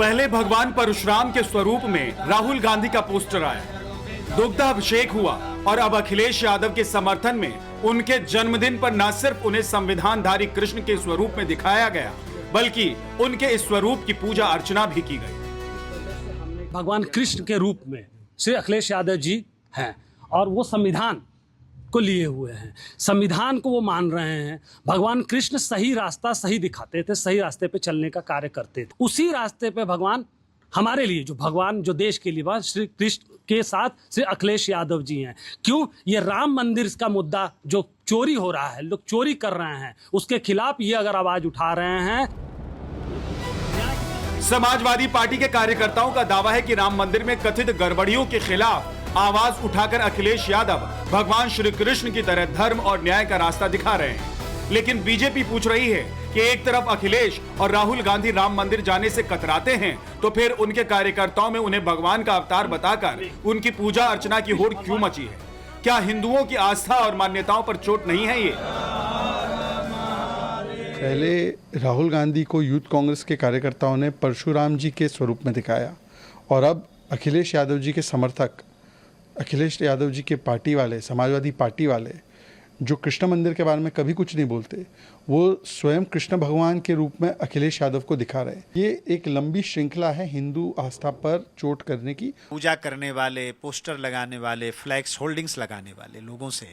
पहले भगवान परशुराम के स्वरूप में राहुल गांधी का पोस्टर आया, दुग्धाभिषेक हुआ और अब अखिलेश यादव के समर्थन में उनके जन्मदिन पर न सिर्फ उन्हें संविधानधारी कृष्ण के स्वरूप में दिखाया गया, बल्कि उनके इस स्वरूप की पूजा अर्चना भी की गई। भगवान कृष्ण के रूप में श्री अखिलेश यादव जी हैं और वो संविधान को लिए हुए हैं, संविधान को वो मान रहे हैं। भगवान कृष्ण सही रास्ता सही दिखाते थे, सही रास्ते पे चलने का कार्य करते थे। उसी रास्ते पे भगवान हमारे लिए जो भगवान जो देश के लिए श्री कृष्ण के साथ श्री अखिलेश यादव जी हैं। क्यों? ये राम मंदिर का मुद्दा जो चोरी हो रहा है, लोग चोरी कर रहे हैं, उसके खिलाफ ये अगर आवाज उठा रहे हैं। समाजवादी पार्टी के कार्यकर्ताओं का दावा है कि राम मंदिर में कथित गड़बड़ियों के खिलाफ आवाज उठाकर अखिलेश यादव भगवान श्री कृष्ण की तरह धर्म और न्याय का रास्ता दिखा रहे हैं। लेकिन बीजेपी पूछ रही है कि एक तरफ अखिलेश और राहुल गांधी राम मंदिर जाने से कतराते हैं, तो फिर उनके कार्यकर्ताओं में उन्हें भगवान का अवतार बताकर उनकी पूजा अर्चना की होड़ क्यों मची है? क्या हिंदुओं की आस्था और मान्यताओं पर चोट नहीं है ये? पहले राहुल गांधी को यूथ कांग्रेस के कार्यकर्ताओं ने परशुराम जी के स्वरूप में दिखाया और अब अखिलेश यादव जी के समर्थक, अखिलेश यादव जी के पार्टी वाले, समाजवादी पार्टी वाले जो कृष्ण मंदिर के बारे में कभी कुछ नहीं बोलते, वो स्वयं कृष्ण भगवान के रूप में अखिलेश यादव को दिखा रहे हैं। ये एक लंबी श्रृंखला है हिंदू आस्था पर चोट करने की। पूजा करने वाले, पोस्टर लगाने वाले, फ्लैक्स होल्डिंग्स लगाने वाले लोगों से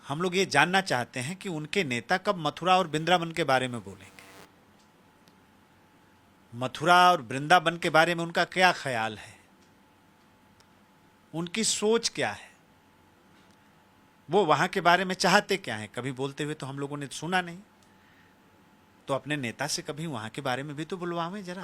हम लोग ये जानना चाहते हैं कि उनके नेता कब मथुरा और वृंदावन के बारे में बोलेंगे। मथुरा और वृंदावन के बारे में उनका क्या ख्याल है, उनकी सोच क्या है, वो वहां के बारे में चाहते क्या है? कभी बोलते हुए तो हम लोगों ने सुना नहीं, तो अपने नेता से कभी वहां के बारे में भी तो बुलवाएं जरा।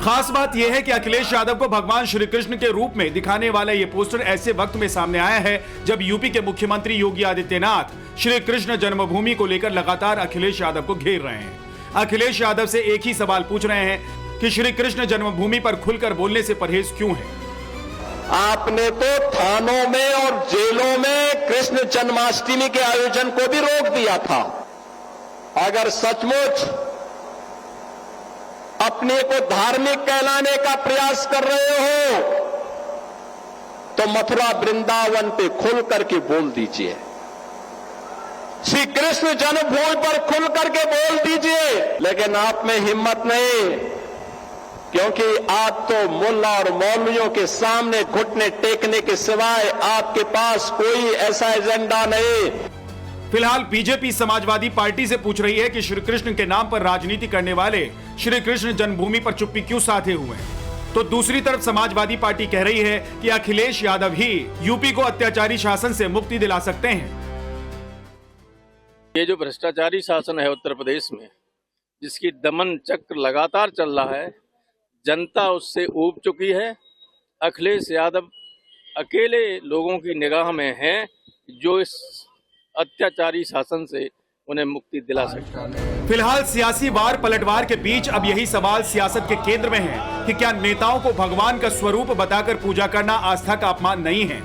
खास बात यह है कि अखिलेश यादव को भगवान श्री कृष्ण के रूप में दिखाने वाला ये पोस्टर ऐसे वक्त में सामने आया है जब यूपी के मुख्यमंत्री योगी आदित्यनाथ श्री कृष्ण जन्मभूमि को लेकर लगातार अखिलेश यादव को घेर रहे हैं। अखिलेश यादव से एक ही सवाल पूछ रहे हैं कि श्री कृष्ण जन्मभूमि पर खुलकर बोलने से परहेज क्यों है? आपने तो थानों में और जेलों में कृष्ण जन्माष्टमी के आयोजन को भी रोक दिया था। अगर सचमुच अपने को धार्मिक कहलाने का प्रयास कर रहे हो तो मथुरा वृंदावन पे खुल करके बोल दीजिए, श्री कृष्ण जन्मभूमि पर खुल करके बोल दीजिए। लेकिन आप में हिम्मत नहीं, क्योंकि आप तो मुल्ला और मौलवियों के सामने घुटने टेकने के सिवाय आपके पास कोई ऐसा एजेंडा नहीं। फिलहाल बीजेपी समाजवादी पार्टी से पूछ रही है कि श्री कृष्ण के नाम पर राजनीति करने वाले श्री कृष्ण जन्मभूमि पर चुप्पी क्यों साधे हुए हैं। तो दूसरी तरफ समाजवादी पार्टी कह रही है कि अखिलेश यादव ही यूपी को अत्याचारी शासन से मुक्ति दिला सकते हैं। ये जो भ्रष्टाचारी शासन है उत्तर प्रदेश में, जिसकी दमन चक्र लगातार चल रहा है, जनता उससे ऊब चुकी है। अखिलेश यादव अकेले लोगों की निगाह में हैं जो इस अत्याचारी शासन से उन्हें मुक्ति दिला सकता है। फिलहाल सियासी वार पलटवार के बीच अब यही सवाल सियासत के केंद्र में है कि क्या नेताओं को भगवान का स्वरूप बताकर पूजा करना आस्था का अपमान नहीं है?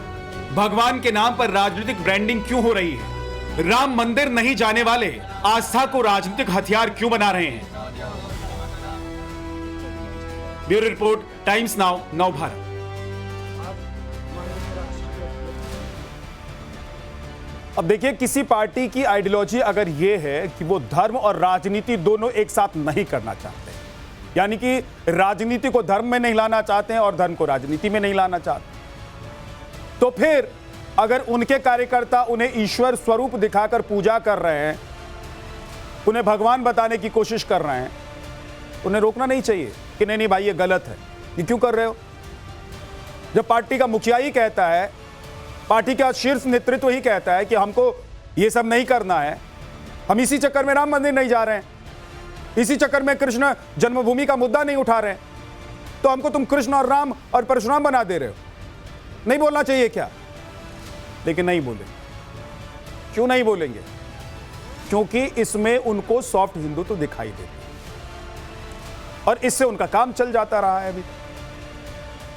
भगवान के नाम पर राजनीतिक ब्रांडिंग क्यों हो रही है? राम मंदिर नहीं जाने वाले आस्था को राजनीतिक हथियार क्यों बना रहे हैं? ब्यूरो रिपोर्ट, टाइम्स नाउ, नव भारत। अब देखिए, किसी पार्टी की आइडियोलॉजी अगर ये है कि वो धर्म और राजनीति दोनों एक साथ नहीं करना चाहते, यानी कि राजनीति को धर्म में नहीं लाना चाहते हैं और धर्म को राजनीति में नहीं लाना चाहते, तो फिर अगर उनके कार्यकर्ता उन्हें ईश्वर स्वरूप दिखाकर पूजा कर रहे हैं, उन्हें भगवान बताने की कोशिश कर रहे हैं, उन्हें रोकना नहीं चाहिए कि नहीं भाई ये गलत है, ये क्यों कर रहे हो? जब पार्टी का मुखिया ही कहता है, पार्टी का शीर्ष नेतृत्व ही कहता है कि हमको ये सब नहीं करना है, हम इसी चक्कर में राम मंदिर नहीं जा रहे हैं, इसी चक्कर में कृष्ण जन्मभूमि का मुद्दा नहीं उठा रहे हैं, तो हमको तुम कृष्ण और राम और परशुराम बना दे रहे हो। नहीं बोलना चाहिए क्या? लेकिन नहीं बोले। क्यों नहीं बोलेंगे? क्योंकि इसमें उनको सॉफ्ट हिंदू तो दिखाई देते और इससे उनका काम चल जाता रहा है अभी।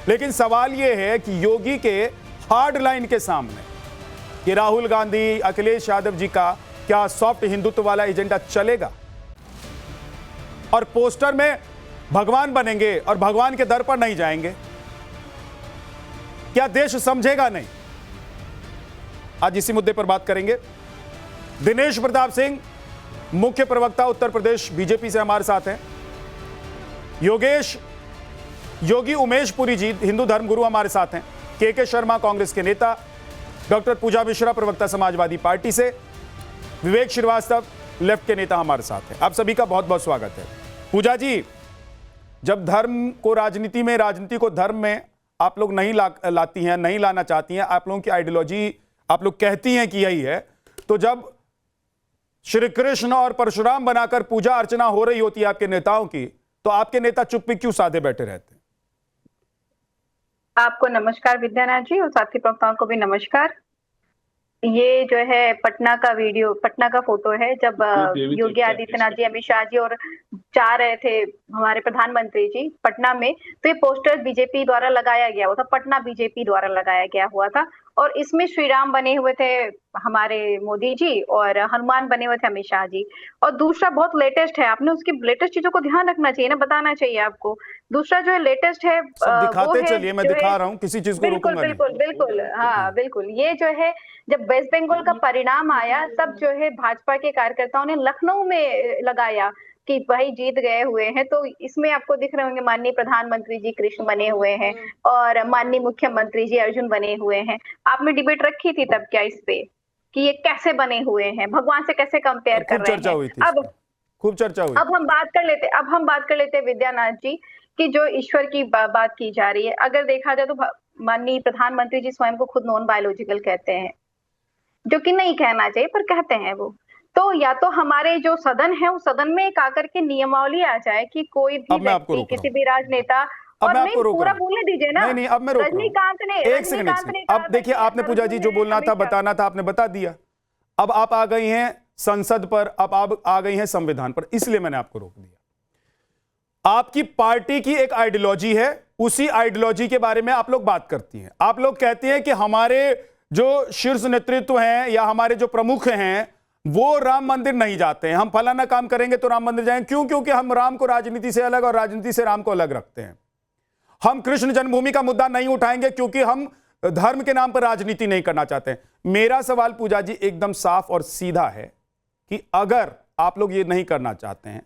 लेकिन सवाल यह है कि योगी के हार्ड लाइन के सामने कि राहुल गांधी, अखिलेश यादव जी का क्या सॉफ्ट हिंदुत्व वाला एजेंडा चलेगा? और पोस्टर में भगवान बनेंगे और भगवान के दर पर नहीं जाएंगे? क्या देश समझेगा नहीं? आज इसी मुद्दे पर बात करेंगे। दिनेश प्रताप सिंह, मुख्य प्रवक्ता उत्तर प्रदेश बीजेपी से हमारे साथ हैं। योगी उमेश पुरी जी, हिंदू धर्मगुरु, हमारे साथ हैं। के शर्मा, कांग्रेस के नेता। डॉक्टर पूजा मिश्रा, प्रवक्ता समाजवादी पार्टी से। विवेक श्रीवास्तव, लेफ्ट के नेता, हमारे साथ हैं। आप सभी का बहुत बहुत स्वागत है। पूजा जी, जब धर्म को राजनीति में, राजनीति को धर्म में आप लोग नहीं लाती हैं, नहीं लाना चाहती हैं, आप लोगों की आइडियोलॉजी आप लोग कहती हैं कि यही है, तो जब श्री कृष्ण और परशुराम बनाकर पूजा अर्चना हो रही होती है आपके नेताओं की, तो आपके नेता चुप्पी क्यों साधे बैठे रहते हैं? आपको नमस्कार विद्यानाथ जी, और साथी प्रवक्ताओं को भी नमस्कार। ये जो है पटना का फोटो है, जब योगी आदित्यनाथ जी, अमित शाह जी और जा रहे थे हमारे प्रधानमंत्री जी पटना में, तो ये पोस्टर बीजेपी द्वारा लगाया गया हुआ था, पटना बीजेपी द्वारा लगाया गया हुआ था। और इसमें श्री राम बने हुए थे हमारे मोदी जी, और हनुमान बने हुए थे अमित शाह जी। और दूसरा बहुत लेटेस्ट है, आपने उसकी लेटेस्ट चीजों को ध्यान रखना चाहिए ना, बताना चाहिए आपको। दूसरा जो है लेटेस्ट है, सब दिखाते चलिए, मैं दिखा रहा हूं, किसी चीज को रोकूंगा नहीं। बिल्कुल बिल्कुल, हाँ बिल्कुल। ये जो है, जब वेस्ट बंगाल का परिणाम आया, तब जो है भाजपा के कार्यकर्ताओं ने लखनऊ में लगाया कि भाई जीत गए हुए हैं। तो इसमें आपको दिख रहे होंगे माननीय प्रधानमंत्री जी कृष्ण बने हुए हैं और माननीय मुख्यमंत्री जी अर्जुन बने हुए हैं। आपने डिबेट रखी थी तब क्या इस पे, कि ये कैसे बने हुए हैं, भगवान से कैसे कंपेयर कर रहे चर्चा हुई हैं? थी, अब खूब चर्चा हुई। अब हम बात कर लेते विद्यानाथ जी, कि जो ईश्वर की बात की जा रही है। अगर देखा जाए तो माननीय प्रधानमंत्री जी स्वयं को खुद नॉन बायोलॉजिकल कहते हैं, जो कि नहीं कहना चाहिए पर कहते हैं वो। तो या तो हमारे जो सदन है, उस सदन में एक आकर के नियमावली आ जाए कि कोई भी व्यक्ति, किसी भी राजनेता, और नहीं पूरा बोलने दीजिए ना। नहीं, अब मैं रोक रहा हूं। एक सेकंड। अब देखिए, आपने पूजा जी जो बोलना था, बताना था, आपने बता दिया। अब आप आ गई हैं संसद पर, अब आप आ गई हैं संविधान पर, इसलिए मैंने आपको रोक दिया। आपकी पार्टी की एक आइडियोलॉजी है, उसी आइडियोलॉजी के बारे में आप लोग बात करती हैं। आप लोग कहती हैं कि हमारे जो शीर्ष नेतृत्व हैं या हमारे जो प्रमुख हैं वो राम मंदिर नहीं जाते हैं। हम फलाना काम करेंगे तो राम मंदिर जाएंगे। क्यों? क्योंकि हम राम को राजनीति से अलग और राजनीति से राम को अलग रखते हैं। हम कृष्ण जन्मभूमि का मुद्दा नहीं उठाएंगे क्योंकि हम धर्म के नाम पर राजनीति नहीं करना चाहते हैं। मेरा सवाल पूजा जी एकदम साफ और सीधा है कि अगर आप लोग ये नहीं करना चाहते हैं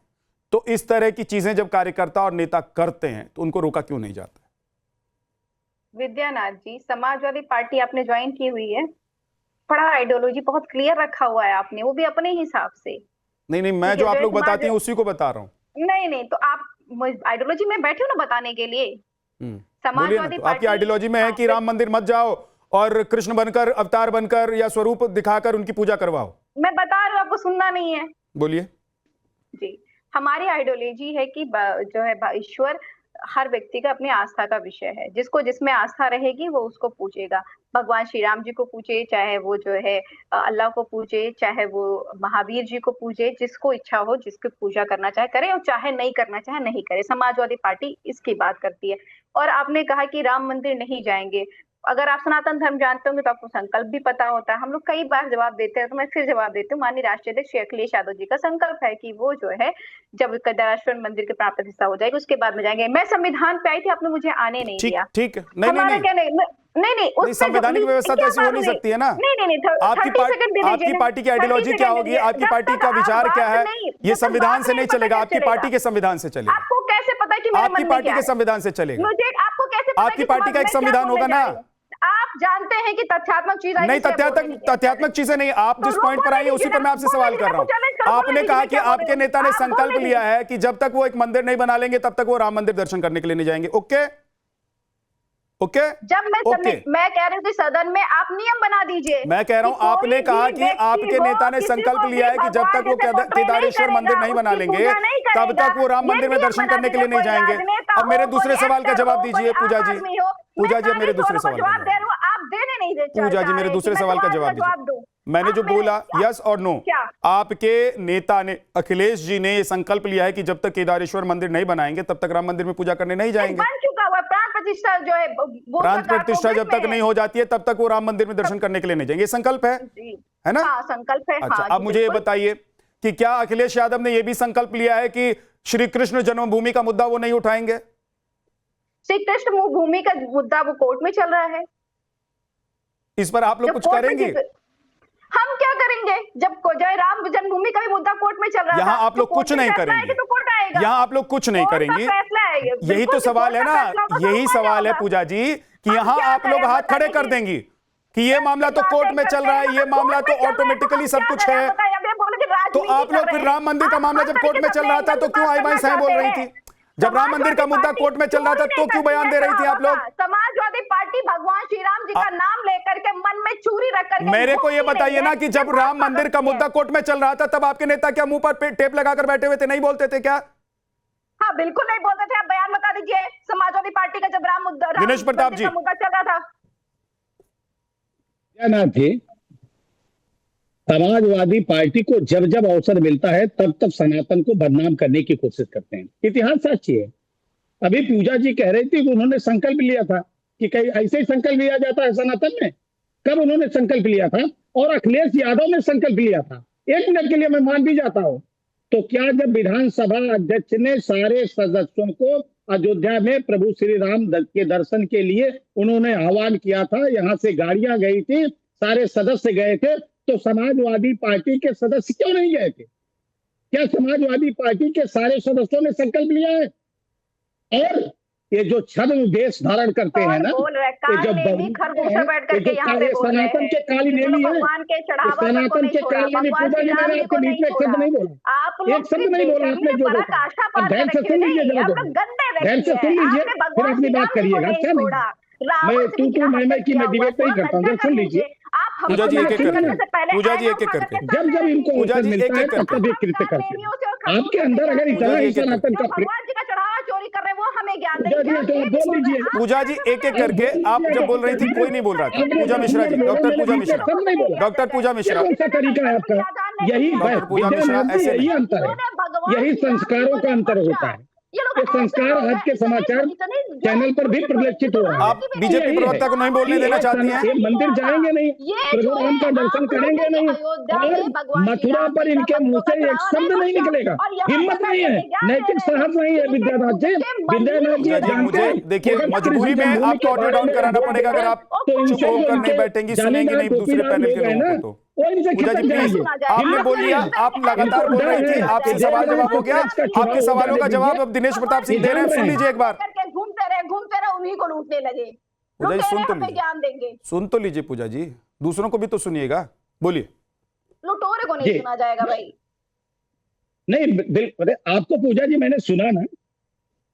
तो इस तरह की चीजें जब कार्यकर्ता और नेता करते हैं तो उनको रोका क्यों नहीं जाता? विद्यानाथ जी, समाजवादी पार्टी आपने ज्वाइन की हुई है, बड़ा आइडियोलॉजी बहुत क्लियर रखा हुआ है आपने, वो भी अपने हिसाब से। नहीं, मैं जो आप लोग बताते हैं उसी को बता रहा हूं। नहीं, तो आप आइडियोलॉजी में बैठे हो ना बताने के लिए। समाजवादी तो आपकी आइडियोलॉजी में है कि राम मंदिर मत जाओ और कृष्ण बनकर, अवतार बनकर या स्वरूप दिखाकर उनकी पूजा करवाओ। मैं बता रही हूँ, आपको सुनना नहीं है। बोलिए जी। हमारी आइडियोलॉजी है कि जो है ईश्वर हर व्यक्ति का अपनी आस्था का विषय है। जिसको जिसमें आस्था रहेगी वो उसको पूजेगा। भगवान श्री राम जी को पूजे, चाहे वो जो है अल्लाह को पूजे, चाहे वो महावीर जी को पूजे, जिसको इच्छा हो, जिसकी पूजा करना चाहे करे, और चाहे नहीं करना चाहे नहीं करे। समाजवादी पार्टी इसकी बात करती है। और आपने कहा कि राम मंदिर नहीं जाएंगे। अगर आप सनातन धर्म जानते होंगे तो आपको संकल्प भी पता होता है। हम लोग कई बार जवाब देते हैं, तो मैं फिर जवाब देती हूँ। माननीय राष्ट्रीय अध्यक्ष श्री अखिलेश यादव जी का संकल्प है कि वो जो है जब केदारेश्वर मंदिर की प्राण प्रतिष्ठा हो जाएगी उसके बाद में जाएंगे। मैं संविधान पे आई थी, आपने मुझे आने नहीं दिया। ठीक, नहीं, संवैधानिक व्यवस्था तो ऐसी हो नहीं सकती है ना। नहीं, आपकी पार्टी की आइडियोलॉजी क्या होगी, आपकी पार्टी का विचार क्या है, ये संविधान से नहीं चलेगा, आपकी पार्टी के संविधान से चलेगा। आपको कैसे पता है कि मेरे मन में आपकी पार्टी के संविधान से चलेगा? मुझे आपको कैसे पता? आपकी पार्टी का एक संविधान होगा ना। आप जानते हैं कि तथ्यात्मक चीज नहीं, तथ्यात्मक चीजें नहीं। आप जिस पॉइंट पर आई है उसी पर मैं आपसे सवाल कर रहा हूं। आपने कहा कि आपके नेता ने संकल्प लिया है कि जब तक वो एक मंदिर नहीं बना लेंगे तब तक वो राम मंदिर दर्शन करने के लिए नहीं जाएंगे। ओके, जब मैं कह रही हूँ कि सदन में आप नियम बना दीजिए। मैं कह रहा हूं आपने कहा कि आपके नेता ने संकल्प लिया है कि जब तक वो केदारेश्वर मंदिर नहीं बना लेंगे तब तक वो राम मंदिर में दर्शन करने के लिए नहीं जाएंगे। अब मेरे दूसरे सवाल का जवाब दीजिए पूजा जी। पूजा जी, मेरे दूसरे सवाल का जवाब। आप देने नहीं देते। पूजा जी, मेरे दूसरे सवाल का जवाब दीजिए। मैंने जो बोला यस और नो, आपके नेता ने, अखिलेश जी ने ये संकल्प लिया है कि जब तक केदारेश्वर मंदिर नहीं बनाएंगे तब तक राम मंदिर में पूजा करने नहीं जाएंगे। बन चुका हुआ प्राण प्रतिष्ठा जो है, प्राण प्रतिष्ठा जब तक नहीं हो जाती है तब तक वो राम मंदिर में दर्शन करने के लिए नहीं जाएंगे। ये संकल्प है ना? संकल्प है। अच्छा, अब मुझे ये बताइए कि क्या अखिलेश यादव ने यह भी संकल्प लिया है कि श्री कृष्ण जन्मभूमि का मुद्दा वो नहीं उठाएंगे? श्री कृष्ण भूमि का मुद्दा वो कोर्ट में चल रहा है। इस पर आप लोग जब कुछ कोर्ट में करेंगे? हम क्या करेंगे जब जय राम जन्मभूमि का भी मुद्दा कोर्ट में चल रहा है? यहाँ आप लोग कुछ नहीं करेंगे, तो कोर्ट आएगा। यहाँ आप लोग कुछ नहीं करेंगे। यही तो सवाल है ना, यही सवाल है पूजा जी कि यहाँ आप लोग हाथ खड़े कर देंगी कि ये मामला तो कोर्ट में चल रहा है, ये मामला तो ऑटोमेटिकली सब कुछ है। तो आप लोग फिर राम मंदिर का मामला जब कोर्ट में चल रहा था तो क्यों आई बाई साहेब बोल रही थी? जब राम मंदिर का मुद्दा कोर्ट में चल रहा था तो क्यों बयान दे रही थी आप लोग? समाजवादी पार्टी भगवान श्री राम जी का नाम लेकर के मन में चूरी रख कर मेरे को ये बताइए ना कि जब राम मंदिर का मुद्दा कोर्ट में चल रहा था तब आपके नेता क्या मुंह पर टेप लगाकर बैठे हुए थे, नहीं बोलते थे क्या? हाँ बिल्कुल नहीं बोलते थे। आप बयान बता दीजिए समाजवादी पार्टी का जब राम दिनेश प्रताप जी का मुद्दा चल रहा था। क्या नाम थे? समाजवादी पार्टी को जब जब अवसर मिलता है तब तब सनातन को बदनाम करने की कोशिश करते हैं। इतिहास साक्षी है। अभी पूजा जी कह रही थी कि उन्होंने संकल्प लिया था कि कहीं ऐसे ही संकल्प लिया जाता है सनातन में। कब उन्होंने संकल्प लिया था? और अखिलेश यादव ने संकल्प लिया था। एक मिनट के लिए मैं मान भी जाता हूं। तो क्या जब विधानसभा अध्यक्ष ने सारे सदस्यों को अयोध्या में प्रभु श्री राम के दर्शन के लिए उन्होंने आह्वान किया था, यहाँ से गाड़ियां गई थी, सारे सदस्य गए थे, तो समाजवादी पार्टी के सदस्य क्यों नहीं गए थे? क्या समाजवादी पार्टी के सारे सदस्यों ने संकल्प लिया है? और ये जो छद्म वेश धारण करते हैं ना, ये जो सनातन के काली नेमी है, सनातन के काली नेमी पूजा जी, मैंने आपके बीच में एक शब्द नहीं बोला, एक शब्द नहीं बोला आपने जो देखा। अब ध्यान से सुन लीजिए जरा, ध्यान से सुन लीजिए फिर अपनी बात करिएगा। अच्छा नहीं, मैं मैं की मैं डिबेट नहीं करता हूँ, सुन लीजिए। पूजा जी एक एक करके, पूजा जी एक एक करके, जब जब इनको अवसर मिलता है तब तब ये कृत्य करते हैं। आपके अंदर अगर इतना ही सनातन का भगवान जी का चढ़ावा चोरी कर रहे हैं, वो हमें ज्ञान बोल दीजिए। पूजा जी एक एक करके, आप जब बोल रही थी कोई नहीं बोल रहा था। पूजा मिश्रा जी, डॉक्टर पूजा मिश्रा, डॉक्टर पूजा मिश्रा, कौन सा तरीका है आपका? यही पूजा मिश्रा ऐसे यही अंतर है, यही संस्कारों का अंतर होता है। ये संस्कार आज के समाचार चैनल पर भी प्रदर्शित हो रहा है। आप बीजेपी प्रवक्ता को नहीं बोलने देना चाहती हैं? ये मंदिर जाएंगे नहीं, प्रभु राम का दर्शन करेंगे नहीं, और मथुरा पर इनके मुंह से एक शब्द नहीं निकलेगा। हिम्मत नहीं है, नैतिक साहस नहीं है विद्यानाथ जी। विद्यानाथ जी जानते हैं, देखिए मजबूरी में आपको ऑडियो डाउन कराना पड़ेगा अगर आप चुप होकर नहीं बैठेंगे, सुनेंगे नहीं दूसरे पैनल के लोगों को। पूजा जी प्लीज, आपने बोल लिया, आप लगातार बोल रही थी, आपसे सवाल जवाब हो गया, आपके सवालों का जवाब अब दिनेश प्रताप सिंह दे रहे हैं, सुन लीजिए एक बार। घूमते रहे उन्हीं को लूटने लगे। पूजा जी सुन तो लीजिए, ज्ञान देंगे, सुन तो लीजिए पूजा जी, दूसरों को भी तो सुनिएगा, बोलिए। लुटोरे को नहीं सुना जाएगा भाई। नहीं बिल्कुल, आपको पूजा जी मैंने सुना ना,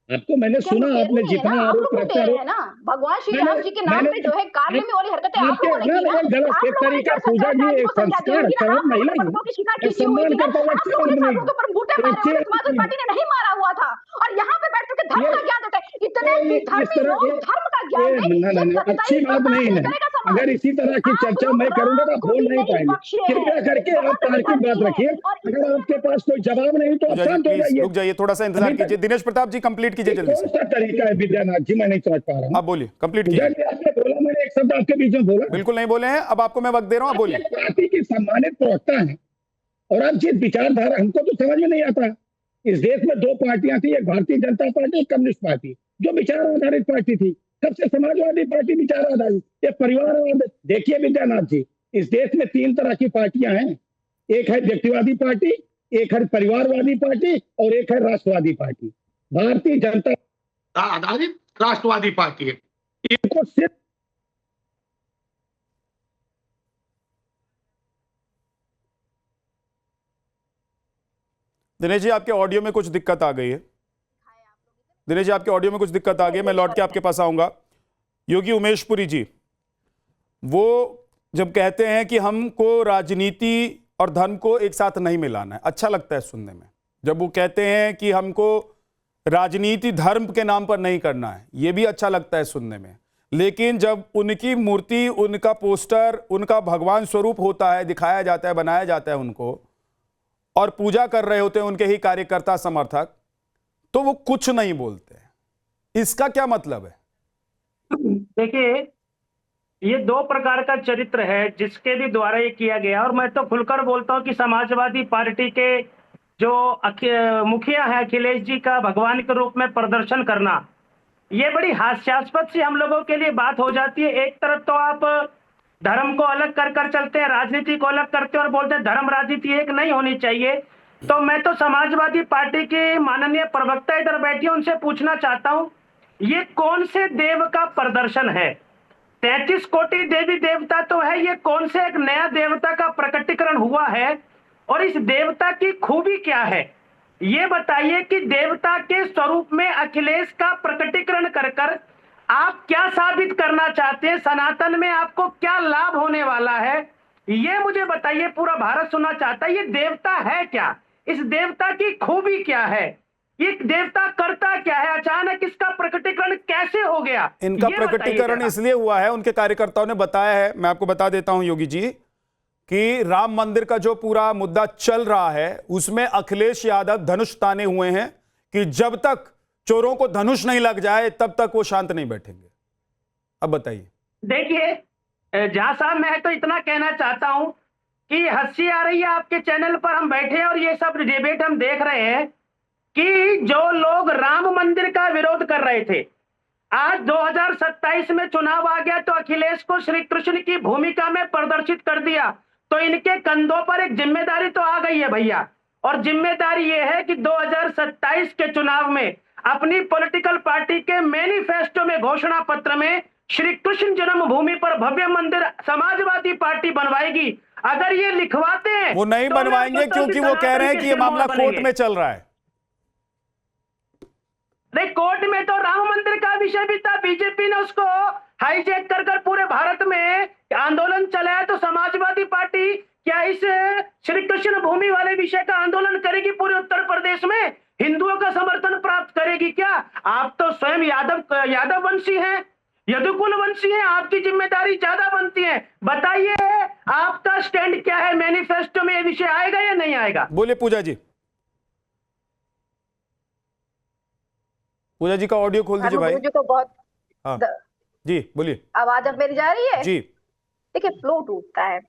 आपको मैंने सुना, आपने जितना आरोप प्रत्यारोप ना भगवान श्री राम जी के नाम पे जो है कार्य में वाली हरकतें आप लोगों ने की ना, गलत एक तरीका पूजा जी एक संस्कार शर्म नहीं लगी, सम्मान करता हुआ पार्टी ने नहीं मारा हुआ था और यहाँ पे बैठ के धर्म का ज्ञान देते हैं। इतने धर्म का ज्ञान अच्छी बात नहीं है। अगर इसी तरह की चर्चा मैं करूंगा तो आप बोल नहीं पाएंगे। कृपया करके आप तार्किक बात रखिए। अगर आपके पास कोई जवाब नहीं तो शांत हो जाइए, रुक जाइए, थोड़ा सा इंतजार कीजिए। दिनेश प्रताप जी कंप्लीट कीजिए जल्दी से। कौन सा तरीका है विद्यानाथ जी, मैं नहीं समझ पा रहा हूँ। आप बोलिए, कंप्लीट कीजिए। आपने बोला, मैंने एक शब्द आपके बीच में बोला? बिल्कुल नहीं बोले हैं, अब आपको मैं वक्त दे रहा हूँ, आप बोलिए। पार्टी की सम्मानित प्रवक्ता है और आप जिस विचारधारा, हमको तो समझ में नहीं आता। इस देश में दो पार्टियां थी, एक भारतीय जनता पार्टी, एक कम्युनिस्ट पार्टी, जो विचार आधारित पार्टी थी। सबसे समाजवादी पार्टी विचार आधारित, ये परिवारवाद। देखिए विद्यानाथ जी, इस देश में तीन तरह की पार्टियां हैं, एक है व्यक्तिवादी पार्टी, एक है परिवारवादी पार्टी और एक है राष्ट्रवादी पार्टी। भारतीय जनता आधारित राष्ट्रवादी पार्टी है। इनको सिर्फ दिनेश जी आपके ऑडियो में कुछ दिक्कत आ गई है। दिनेश जी आपके ऑडियो में कुछ दिक्कत आ गई है, मैं लौट के आपके पास आऊंगा। योगी उमेशपुरी जी, वो जब कहते हैं कि हमको राजनीति और धर्म को एक साथ नहीं मिलाना है, अच्छा लगता है सुनने में। जब वो कहते हैं कि हमको राजनीति धर्म के नाम पर नहीं करना है, ये भी अच्छा लगता है सुनने में। लेकिन जब उनकी मूर्ति, उनका पोस्टर, उनका भगवान स्वरूप होता है, दिखाया जाता है, बनाया जाता है उनको, और पूजा कर रहे होते हैं उनके ही कार्यकर्ता समर्थक, तो वो कुछ नहीं बोलते। इसका क्या मतलब है? देखिए, ये दो प्रकार का चरित्र है जिसके भी द्वारा ये किया गया। और मैं तो खुलकर बोलता हूं कि समाजवादी पार्टी के जो मुखिया है अखिलेश जी का भगवान के रूप में प्रदर्शन करना, ये बड़ी हास्यास्पद सी हम लोगों के लिए बात हो जाती है। एक तरफ तो आप धर्म को अलग कर चलते हैं, राजनीति को अलग करते हैं और बोलते हैं धर्म राजनीति एक नहीं होनी चाहिए। तो मैं तो समाजवादी पार्टी के माननीय प्रवक्ता इधर बैठे, उनसे पूछना चाहता हूं, ये कौन से देव का प्रदर्शन है? 33 कोटि देवी देवता तो है, ये कौन से एक नया देवता का प्रकटीकरण हुआ है और इस देवता की खूबी क्या है? ये बताइए कि देवता के स्वरूप में अखिलेश का प्रकटीकरण कर आप क्या साबित करना चाहते हैं? सनातन में आपको क्या लाभ होने वाला है, ये मुझे बताइए। पूरा भारत सुनना चाहता है, ये देवता है क्या? इस देवता की खूबी क्या है? ये देवता करता क्या है? अचानक इसका प्रकटीकरण कैसे हो गया? इनका ये प्रकटीकरण बताइए। इसलिए हुआ है, उनके कार्यकर्ताओं ने बताया है, मैं आपको बता देता हूं योगी जी, कि राम मंदिर का जो पूरा मुद्दा चल रहा है उसमें अखिलेश यादव धनुष ताने हुए हैं कि जब तक चोरों को धनुष नहीं लग जाए तब तक वो शांत नहीं बैठेंगे। अब बताइए। देखिए झा साहब, मैं तो इतना कहना चाहता हूं कि हंसी आ रही है आपके चैनल पर, हम बैठे हैं और ये सब डिबेट हम देख रहे हैं कि जो लोग राम मंदिर का विरोध कर रहे थे, आज 2027 में चुनाव आ गया तो अखिलेश को श्री कृष्ण की भूमिका में प्रदर्शित कर दिया, तो इनके कंधों पर एक जिम्मेदारी तो आ गई है भैया। और जिम्मेदारी ये है कि 2027 के चुनाव में अपनी पॉलिटिकल पार्टी के मैनिफेस्टो में, घोषणा पत्र में श्री कृष्ण जन्मभूमि पर भव्य मंदिर समाजवादी पार्टी बनवाएगी। अगर ये लिखवाते हैं वो नहीं तो बनवाएंगे क्योंकि वो कह रहे हैं कि ये मामला कोर्ट में चल रहा है। नहीं, कोर्ट में तो राम मंदिर का विषय भी था, बीजेपी ने उसको हाईजैक कर पूरे भारत में आंदोलन चलाया, तो समाजवादी पार्टी क्या इस श्री कृष्ण भूमि वाले विषय का आंदोलन करेगी? पूरे उत्तर प्रदेश में हिंदुओं का समर्थन प्राप्त करेगी क्या? आप तो स्वयं यादव वंशी हैं, यदुकुल वंशी हैं, आपकी जिम्मेदारी ज्यादा बनती है। बताइए आपका स्टैंड क्या है? मैनिफेस्टो में ये विषय आएगा या नहीं आएगा? बोले पूजा जी। पूजा जी का ऑडियो खोल दीजिए भाई। मुझे तो बहुत हाँ जी बोलिए। आवाज अब मेरी जा रही है जी। देखिए, फ्लो टूटता है।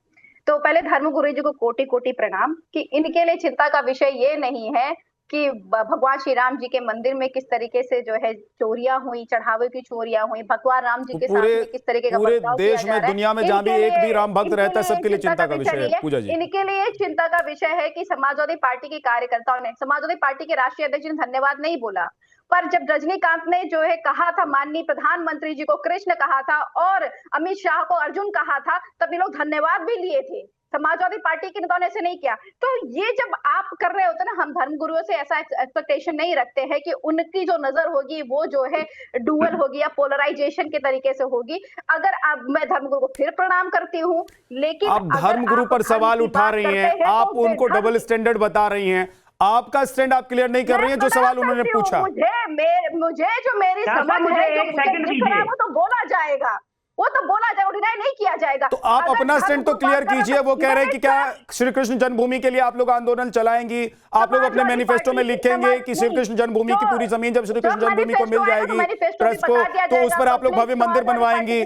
तो पहले धर्मगुरु जी को कोटि कोटि प्रणाम कि इनके लिए चिंता का विषय ये नहीं है कि भगवान श्री राम जी के मंदिर में किस तरीके से जो है चोरियां हुई, चढ़ावे की चोरियां हुई, भगवान राम जी के साथ में किस तरीके का पूरे बर्ताव देश किया जा में, रहा है। दुनिया में जहां भी एक भी राम भक्त रहता है सबके लिए चिंता का विषय है पूजा जी। इनके लिए चिंता का विषय है कि समाजवादी पार्टी के कार्यकर्ताओं ने, समाजवादी पार्टी के राष्ट्रीय अध्यक्ष ने धन्यवाद नहीं बोला, पर जब रजनीकांत ने जो है कहा था, माननीय प्रधानमंत्री जी को कृष्ण कहा था और अमित शाह को अर्जुन कहा था, तब ये लोग धन्यवाद भी लिए थे। समाजवादी पार्टी के नेताओं ने ऐसे नहीं किया। तो ये जब आप कर रहे होते ना, हम धर्मगुरुओं से ऐसा एक्सपेक्टेशन नहीं रखते हैं कि उनकी जो नजर होगी वो जो है डुअल होगी या पोलराइजेशन के तरीके से होगी। अगर आप, मैं धर्मगुरु को फिर प्रणाम करती हूँ, लेकिन आप धर्मगुरु पर सवाल उठा रही हैं, आप उनको डबल स्टैंडर्ड बता रही हैं, आपका स्टैंड आप क्लियर नहीं कर रही हैं जो सवाल उन्होंने पूछा। मुझे जो मेरी समझ है, जो मुझे दिख रहा है वो तो बोला जाएगा, वो तो बोला जाएगा, डिनाई नहीं किया जाएगा। तो आप अपना स्टैंड तो क्लियर कीजिए। वो कह रहे हैं कि क्या श्री कृष्ण जन्मभूमि के लिए आप लोग आंदोलन चलाएंगी, आप लोग अपने मैनिफेस्टो में लिखेंगे कि श्री कृष्ण जन्मभूमि की पूरी जमीन जब श्री कृष्ण जन्मभूमि को मिल जाएगी ट्रस्ट को, तो उस पर आप लोग भव्य मंदिर बनवाएंगी।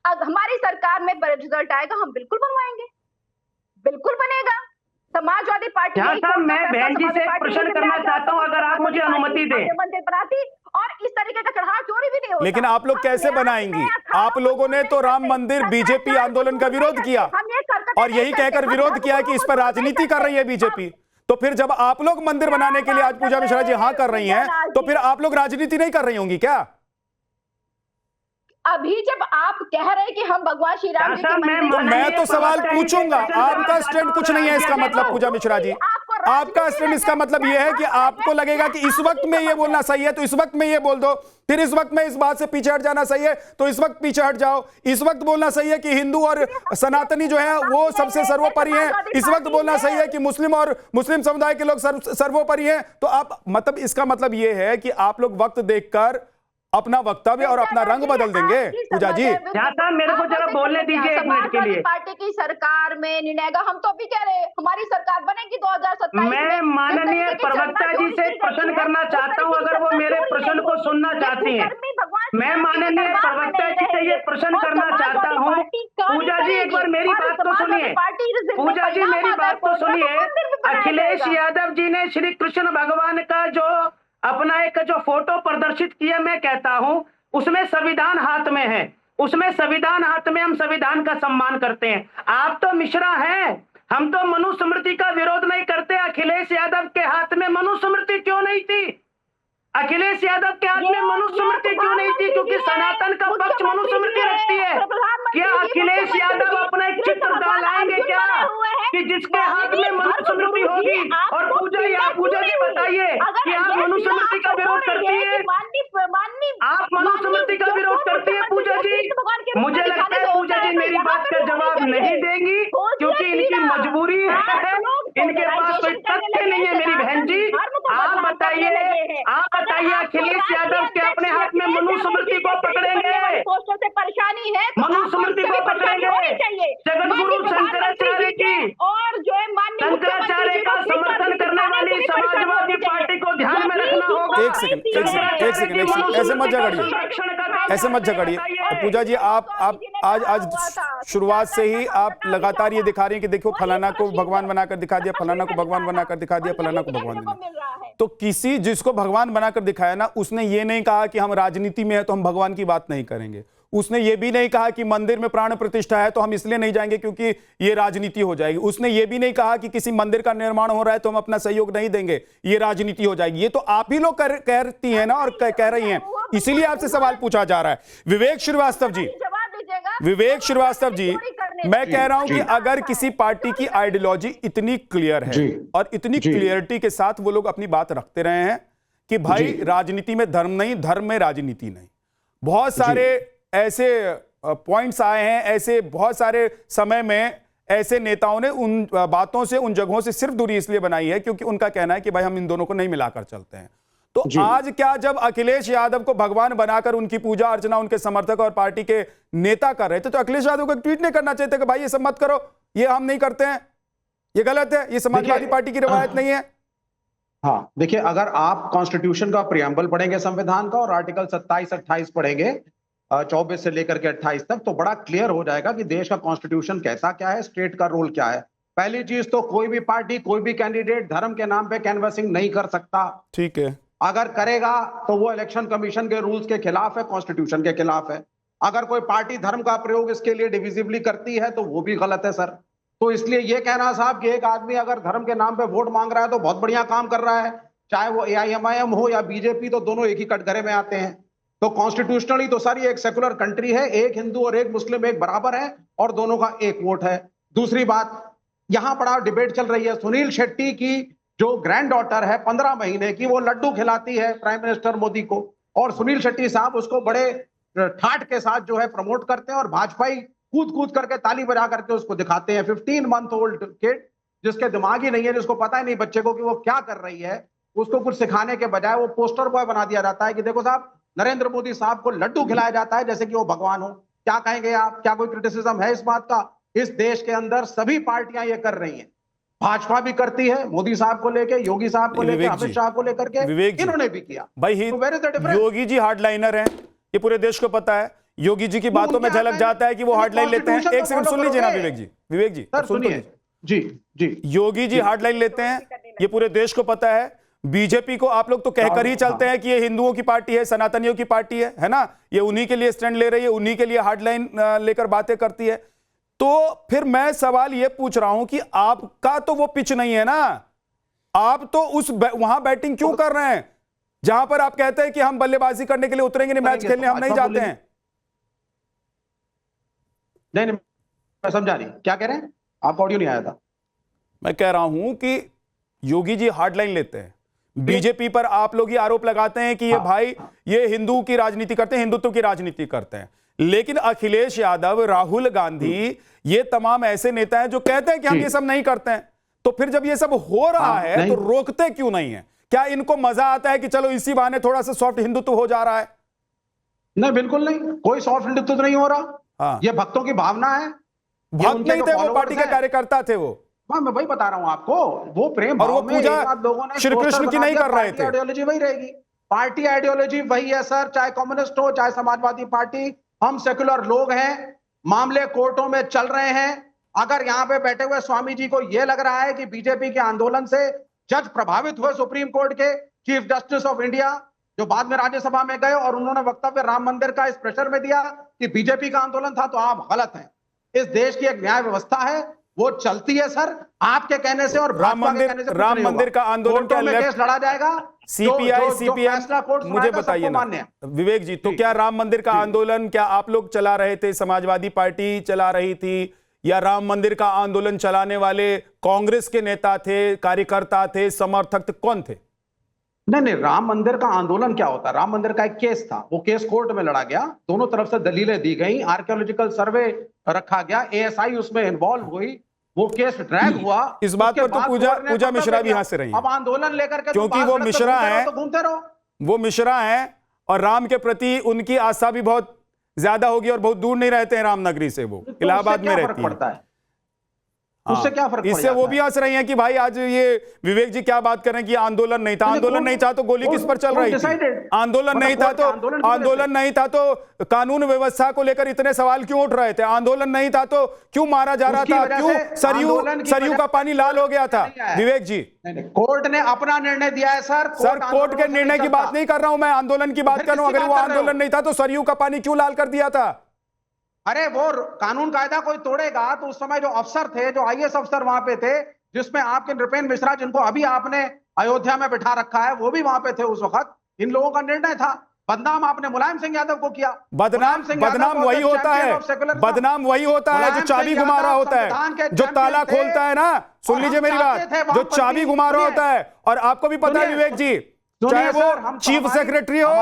अब हमारी सरकार में रिजल्ट आएगा, हम बिल्कुल बनवाएंगे, बिल्कुल बनेगा। समाजवादी पार्टी, मैं बहन जी से एक प्रश्न करना चाहता हूं, अगर आप मुझे अनुमति दें। मंदिर बनाती और इस तरीके का चढ़ाव चोरी भी नहीं होता। लेकिन आप लोग कैसे बनाएंगी? आप लोगों ने तो राम मंदिर बीजेपी आंदोलन का विरोध किया और यही कहकर विरोध किया कि इस पर राजनीति कर रही है बीजेपी। तो फिर जब आप लोग मंदिर बनाने के लिए आज पूजा मिश्रा जी हाँ कर रही हैं, तो फिर आप लोग राजनीति नहीं कर रही होंगी क्या? अभी जब आप कह रहे हैं कि हम भगवान श्री राम जी के मंदिर, मैं तो सवाल पूछूंगा, आपका स्टैंड कुछ नहीं है इसका मतलब पूजा मिश्रा जी, आपका स्टैंड इसका मतलब यह है कि आपको लगेगा कि इस वक्त में ये बोलना सही है तो इस वक्त में ये बोल दो, फिर इस वक्त में इस बात से पीछे हट जाना सही है तो इस वक्त पीछे हट जाओ, इस वक्त बोलना सही है कि हिंदू और सनातनी जो है वो सबसे सर्वोपरि है, इस वक्त बोलना सही है कि मुस्लिम और मुस्लिम समुदाय के लोग सर्वोपरि हैं। तो आप, मतलब इसका मतलब ये है कि आप लोग वक्त देखकर अपना वक्तव्य और अपना रंग बदल देंगे। पूजा जी मेरे को जरा बोलने दीजिए एक मिनट के लिए। पार्टी की सरकार में निर्णय, हम तो अभी कह रहे हैं हमारी सरकार बनेगी 2027 में। मैं माननीय प्रवक्ता जी से प्रश्न करना चाहता हूं, अगर वो मेरे प्रश्न को सुनना चाहती हैं। भगवान मैं माननीय प्रवक्ता जी से ये प्रश्न करना चाहता हूँ। पूजा जी एक बार मेरी बात तो सुनिए। पूजा जी मेरी बात तो सुनिए। अखिलेश यादव जी ने श्री कृष्ण भगवान का जो अपना एक जो फोटो प्रदर्शित किया, मैं कहता हूँ उसमें संविधान हाथ में है, उसमें संविधान हाथ में, हम संविधान का सम्मान करते हैं। आप तो मिश्रा हैं, हम तो मनुस्मृति का विरोध नहीं करते। अखिलेश यादव के हाथ में मनुस्मृति क्यों नहीं थी? अखिलेश यादव के हाथ में मनुस्मृति क्यों नहीं थी? क्योंकि सनातन का पक्ष मनुस्मृति रखती है। क्या अखिलेश यादव अपना एक चित्र डालाएंगे क्या कि जिसके हाथ में मनुस्मृति होगी? और पूजा जी बताइए कि आप मनुस्मृति का विरोध करती है? आप मनुस्मृति का विरोध करती है पूजा जी? मुझे लगता है पूजा जी मेरी बात का जवाब नहीं देंगी, क्योंकि इनकी मजबूरी है, इनके पास कोई तथ्य नहीं है। मेरी बहन जी आप बताइए अखिलेश यादव के अपने हाथ में मनुस्मृति को पकड़ेंगे? परेशानी है मनुस्मृति को पकड़ेंगे? जगतगुरु शंकराचार्य की और जो है शंकराचार्य का समर्थन करने वाली समाजवादी पार्टी को ध्यान में रखना होगा। एक सेकंड, ऐसे मत झगड़िए। पूजा जी आप आज शुरुआत से ही आप लगातार ये दिखा रही हैं कि देखो फलाना को भगवान बनाकर दिखा दिया, फलाना को भगवान बनाकर दिखा दिया, फलाना को भगवान बना। तो किसी जिसको भगवान बनाकर दिखाया ना, उसने ये नहीं कहा कि हम राजनीति में है तो हम भगवान की बात नहीं करेंगे। उसने ये भी नहीं कहा कि मंदिर में प्राण प्रतिष्ठा है तो हम इसलिए नहीं जाएंगे क्योंकि ये राजनीति हो जाएगी। उसने ये भी नहीं कहा कि किसी मंदिर का निर्माण हो रहा है तो हम अपना सहयोग नहीं देंगे, ये राजनीति हो जाएगी। ये तो आप ही लोग कहती हैं ना, और कह रही हैं, इसीलिए आपसे सवाल पूछा जा रहा है। विवेक श्रीवास्तव जी, मैं कह रहा हूं कि अगर किसी पार्टी की आइडियोलॉजी इतनी क्लियर है और इतनी क्लियरिटी के साथ वो लोग अपनी बात रखते रहे हैं कि भाई राजनीति में धर्म नहीं, धर्म में राजनीति नहीं, बहुत सारे ऐसे पॉइंट्स आए हैं, ऐसे बहुत सारे समय में ऐसे नेताओं ने उन बातों से, उन जगहों से सिर्फ दूरी इसलिए बनाई है क्योंकि उनका कहना है कि भाई हम इन दोनों को नहीं मिलाकर चलते हैं। तो आज क्या जब अखिलेश यादव को भगवान बनाकर उनकी पूजा अर्चना उनके समर्थक और पार्टी के नेता कर रहे थे, तो अखिलेश यादव को ट्वीट नहीं करना चाहिए कि भाई ये सब मत करो, ये हम नहीं करते हैं, ये गलत है, ये समाजवादी पार्टी की रवायत नहीं है? हाँ, देखिए, अगर आप कॉन्स्टिट्यूशन का प्रियम्बल पढ़ेंगे संविधान का और आर्टिकल 27-28 पढ़ेंगे 24 से लेकर के 28 तक, तो बड़ा क्लियर हो जाएगा कि देश का कॉन्स्टिट्यूशन कैसा क्या है, स्टेट का रोल क्या है। पहली चीज तो कोई भी पार्टी, कोई भी कैंडिडेट धर्म के नाम पे कैनवसिंग नहीं कर सकता। ठीक है, अगर करेगा तो वो इलेक्शन कमीशन के रूल्स के खिलाफ है, कॉन्स्टिट्यूशन के खिलाफ है। अगर कोई पार्टी धर्म का प्रयोग इसके लिए डिविजिबली करती है तो वो भी गलत है सर। तो इसलिए ये कहना साहब कि एक आदमी अगर धर्म के नाम पे वोट मांग रहा है तो बहुत बढ़िया काम कर रहा है, चाहे वो AIMIM हो या बीजेपी, तो दोनों एक ही कटघरे में आते हैं। तो कॉन्स्टिट्यूशनली तो सर ये एक सेकुलर कंट्री है, एक हिंदू और एक मुस्लिम एक बराबर है और दोनों का एक वोट है। दूसरी बात, यहां बड़ा डिबेट चल रही है, सुनील शेट्टी की जो ग्रैंड डॉटर है 15 महीने की, वो लड्डू खिलाती है प्राइम मिनिस्टर मोदी को, और सुनील शेट्टी साहब उसको बड़े ठाट के साथ जो है प्रमोट करते हैं और भाजपाई कूद कूद करके ताली बजा करके उसको दिखाते हैं। 15 मंथ ओल्ड किड जिसके दिमाग ही नहीं है, जिसको पता ही नहीं बच्चे को कि वो क्या कर रही है, उसको कुछ सिखाने के बजाय वो पोस्टर बॉय बना दिया जाता है कि देखो साहब नरेंद्र मोदी साहब को लड्डू खिलाया जाता है जैसे कि वो भगवान हो। क्या कहेंगे आप? क्या कोई क्रिटिसिज्म है इस बात का? इस देश के अंदर सभी पार्टियां ये कर रही हैं, भाजपा भी करती है, मोदी साहब को लेके, योगी साहब को लेके, अमित शाह को लेकर के, इन्होंने भी किया। भाई योगी जी हार्डलाइनर हैं, ये पूरे देश को पता है। योगी जी की बातों में झलक जाता है कि वो हार्डलाइन लेते हैं। एक सेकंड सुन लीजिए ना विवेक जी सुनिए जी। योगी जी हार्डलाइन लेते हैं, ये पूरे देश को पता है। बीजेपी को आप लोग तो कहकर ही चलते हैं कि ये हिंदुओं की पार्टी है, सनातनियों की पार्टी है ना, ये उन्हीं के लिए स्टैंड ले रही है, उन्हीं के लिए हार्डलाइन लेकर बातें करती है। तो फिर मैं सवाल ये पूछ रहा हूं कि आपका तो वो पिच नहीं है ना, आप तो वहां बैटिंग क्यों कर रहे हैं जहां पर आप कहते हैं कि हम बल्लेबाजी करने के लिए उतरेंगे नहीं, मैच खेलने हम नहीं जाते हैं? नहीं, मैं समझा नहीं क्या कह रहे हैं, आपका ऑडियो नहीं आया था। मैं कह रहा हूं कि योगी जी हार्डलाइन लेते हैं, बीजेपी पर आप लोग ये आरोप लगाते हैं कि ये भाई ये हिंदू की राजनीति करते हैं, हिंदुत्व की राजनीति करते हैं, लेकिन अखिलेश यादव, राहुल गांधी, ये तमाम ऐसे नेता हैं जो कहते हैं कि हम ये सब नहीं करते हैं। तो फिर जब ये सब हो रहा है तो रोकते क्यों नहीं है? क्या इनको मजा आता है कि चलो इसी बहाने थोड़ा सा सॉफ्ट हिंदुत्व हो जा रहा है? नहीं, बिल्कुल नहीं, कोई सॉफ्ट हिंदुत्व नहीं हो रहा। ये भक्तों की भावना है। भक्त नहीं थे वो, पार्टी के कार्यकर्ता थे वो। मैं वही बता रहा हूं आपको, वो प्रेम और वो पूजा श्री कृष्ण की नहीं कर रहे थे, आइडियोलॉजी वही रहेगी। पार्टी आइडियोलॉजी वही है सर, चाहे कम्युनिस्ट हो चाहे समाजवादी पार्टी, हम सेक्युलर लोग हैं, मामले कोर्टों में चल रहे हैं। अगर यहाँ पे बैठे हुए स्वामी जी को यह लग रहा है कि बीजेपी के आंदोलन से जज प्रभावित हुए, सुप्रीम कोर्ट के चीफ जस्टिस ऑफ इंडिया जो बाद में राज्यसभा में गए और उन्होंने वक्तव्य राम मंदिर का इस प्रेशर में दिया कि बीजेपी का आंदोलन था, तो आप गलत हैं। इस देश की एक न्याय व्यवस्था है, वो चलती है सर, आपके कहने से और राम मंदिर का आंदोलन क्या केस लड़ा जाएगा, सीपीआई सीपीएम, मुझे बताइए ना विवेक जी, तो क्या राम मंदिर का आंदोलन क्या आप लोग चला रहे थे, समाजवादी पार्टी चला रही थी, या राम मंदिर का आंदोलन चलाने वाले कांग्रेस के नेता थे, कार्यकर्ता थे, समर्थक थे, कौन थे? नहीं, राम मंदिर का आंदोलन क्या होता है? राम मंदिर का एक केस था, वो केस कोर्ट में लड़ा गया, दोनों तरफ से दलीलें दी गई, आर्कियोलॉजिकल सर्वे रखा गया, एएसआई उसमें इन्वॉल्व हुई, वो केस ड्रैग हुआ। इस बात पर तो पूजा मिश्रा भी हंस रही हैं। अब आंदोलन लेकर के क्योंकि वो मिश्रा है, घूमते रहो, वो मिश्रा है और राम के प्रति उनकी आस्था भी बहुत ज्यादा होगी और बहुत दूर नहीं रहते हैं रामनगरी से, वो इलाहाबाद में रहती है। उससे क्या फर्क इससे वो भी हंस रही हैं कि भाई आज ये विवेक जी क्या बात कर रहे हैं कि आंदोलन नहीं था, आंदोलन नहीं था तो गोली किस पर चल रही थी? आंदोलन नहीं था तो कानून व्यवस्था को लेकर इतने सवाल क्यों उठ रहे थे? आंदोलन नहीं था तो क्यों मारा जा रहा था? क्यों सरयू का पानी लाल हो गया था? विवेक जी, कोर्ट ने अपना निर्णय दिया है सर। कोर्ट के निर्णय की बात नहीं कर रहा हूं मैं, आंदोलन की बात कर रहा हूं। अगर वो आंदोलन नहीं था तो सरयू का पानी क्यों लाल कर दिया था? अरे वो कानून कायदा कोई तोड़ेगा तो उस समय जो अफसर थे, जो आईएएस अफसर वहां पे थे, जिसमें आपके नृपेंद्र मिश्रा जिनको अभी आपने अयोध्या में बिठा रखा है, वो भी वहां पे थे उस वक्त। इन लोगों का निर्णय था। बदनाम आपने मुलायम सिंह यादव को किया। बदनाम वही होता है, बदनाम वही होता है जो चाबी घुमा रहा होता है, जो ताला खोलता है ना। सुन लीजिए मेरी बात, जो चाबी घुमा रहा होता है। और आपको भी पता है विवेक जी, चाहे वो चीफ सेक्रेटरी हो,